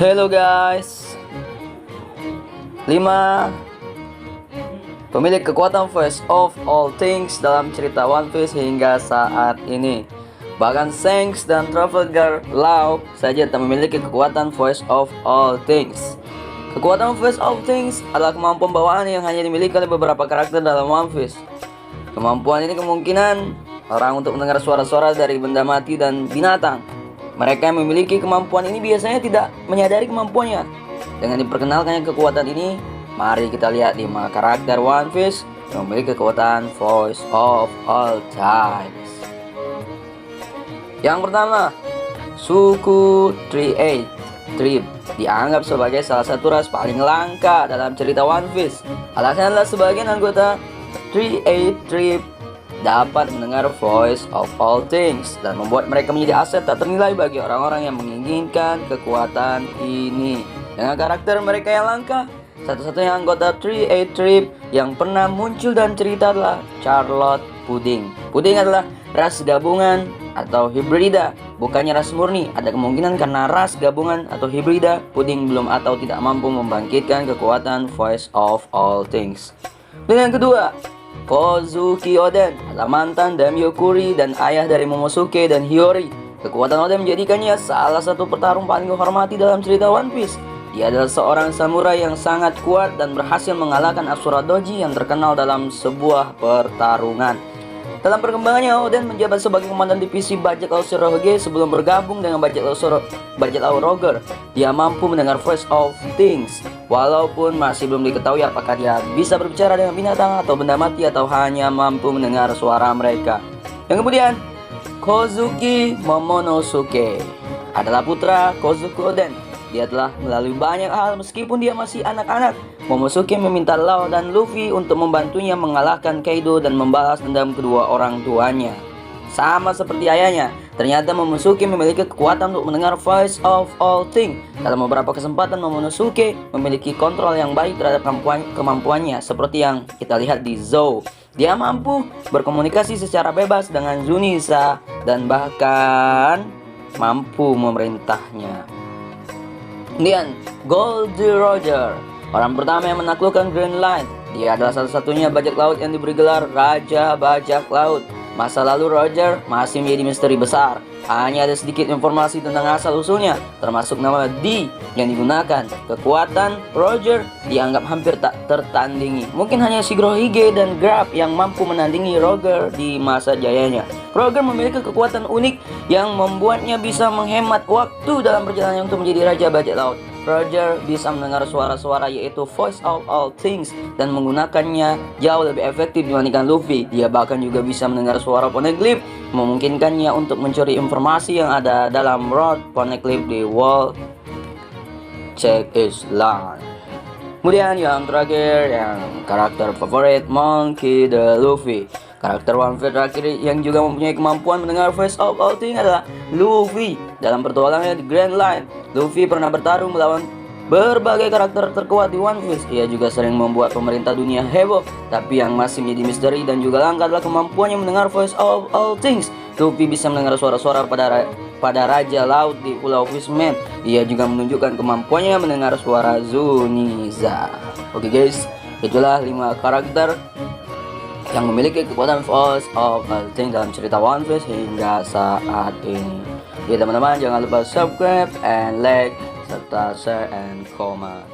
Hello guys. 5 pemilik kekuatan voice of all things dalam cerita One Piece hingga saat ini. Bahkan Shanks dan Trafalgar Law saja tak memiliki kekuatan voice of all things. Kekuatan voice of things adalah kemampuan bawaan yang hanya dimiliki oleh beberapa karakter dalam One Piece. Kemampuan ini kemungkinan orang untuk mendengar suara-suara dari benda mati dan binatang. Mereka yang memiliki kemampuan ini biasanya tidak menyadari kemampuannya. Dengan diperkenalkannya kekuatan ini, mari kita lihat 5 karakter One Piece yang memiliki kekuatan voice of all times. Yang pertama, suku Trip dianggap sebagai salah satu ras paling langka dalam cerita One Piece. Alasannya adalah sebagian anggota Trip dapat mendengar voice of all things dan membuat mereka menjadi aset tak ternilai bagi orang-orang yang menginginkan kekuatan ini. Dengan karakter mereka yang langka, satu-satunya anggota Trip yang pernah muncul dalam cerita adalah Charlotte Pudding. Pudding adalah ras gabungan atau hibrida, bukannya ras murni. Ada kemungkinan karena ras gabungan atau hibrida, Pudding belum atau tidak mampu membangkitkan kekuatan voice of all things. Dan yang kedua, Kozuki Oden adalah mantan daimyo Kuri dan ayah dari Momosuke dan Hiyori. Kekuatan Oden menjadikannya salah satu petarung paling dihormati dalam cerita One Piece. Dia adalah seorang samurai yang sangat kuat dan berhasil mengalahkan Asura Doji yang terkenal dalam sebuah pertarungan. Dalam perkembangannya, Oden menjabat sebagai komandan divisi bajak laut Shirohige sebelum bergabung dengan bajak laut Roger. Dia mampu mendengar voice of things, walaupun masih belum diketahui apakah dia bisa berbicara dengan binatang atau benda mati atau hanya mampu mendengar suara mereka. Yang kemudian, Kozuki Momonosuke adalah putra Kozuki Oden. Dia telah melalui banyak hal meskipun dia masih anak-anak. Momosuke meminta Law dan Luffy untuk membantunya mengalahkan Kaido dan membalas dendam kedua orang tuanya. Sama seperti ayahnya, ternyata Momosuke memiliki kekuatan untuk mendengar voice of all things. Dalam beberapa kesempatan, Momonosuke memiliki kontrol yang baik terhadap kemampuannya, seperti yang kita lihat di Zou. Dia mampu berkomunikasi secara bebas dengan Zunisa dan bahkan mampu memerintahnya. Kemudian, Goldie Roger, orang pertama yang menaklukkan Grand Line. Dia adalah satu-satunya bajak laut yang diberi gelar Raja Bajak Laut. Masa lalu Roger masih menjadi misteri besar. Hanya ada sedikit informasi tentang asal-usulnya, termasuk nama D yang digunakan. Kekuatan Roger dianggap hampir tak tertandingi. Mungkin hanya Shigrohige dan Grab yang mampu menandingi Roger di masa jayanya. Roger memiliki kekuatan unik yang membuatnya bisa menghemat waktu dalam perjalanan untuk menjadi Raja Bajak Laut. Roger bisa mendengar suara-suara yaitu voice of all things dan menggunakannya jauh lebih efektif dibandingkan Luffy. Dia bahkan juga bisa mendengar suara Poneglyph, memungkinkannya untuk mencuri informasi yang ada dalam Road Poneglyph di World Check Island. Kemudian yang terakhir, yang karakter favorit Monkey D. Luffy. Karakter One Piece terakhir yang juga mempunyai kemampuan mendengar voice of all things adalah Luffy. Dalam petualangannya di Grand Line, Luffy pernah bertarung melawan berbagai karakter terkuat di One Piece. Ia juga sering membuat pemerintah dunia heboh. Tapi yang masih menjadi misteri dan juga langka adalah kemampuannya mendengar voice of all things. Luffy bisa mendengar suara-suara pada Raja Laut di Pulau Fishman. Ia juga menunjukkan kemampuannya mendengar suara Zuniza. Oke guys, itulah 5 karakter yang memiliki kekuatan voice of all things dalam cerita One Piece hingga saat ini. Jadi teman-teman jangan lupa subscribe and like serta share and comment.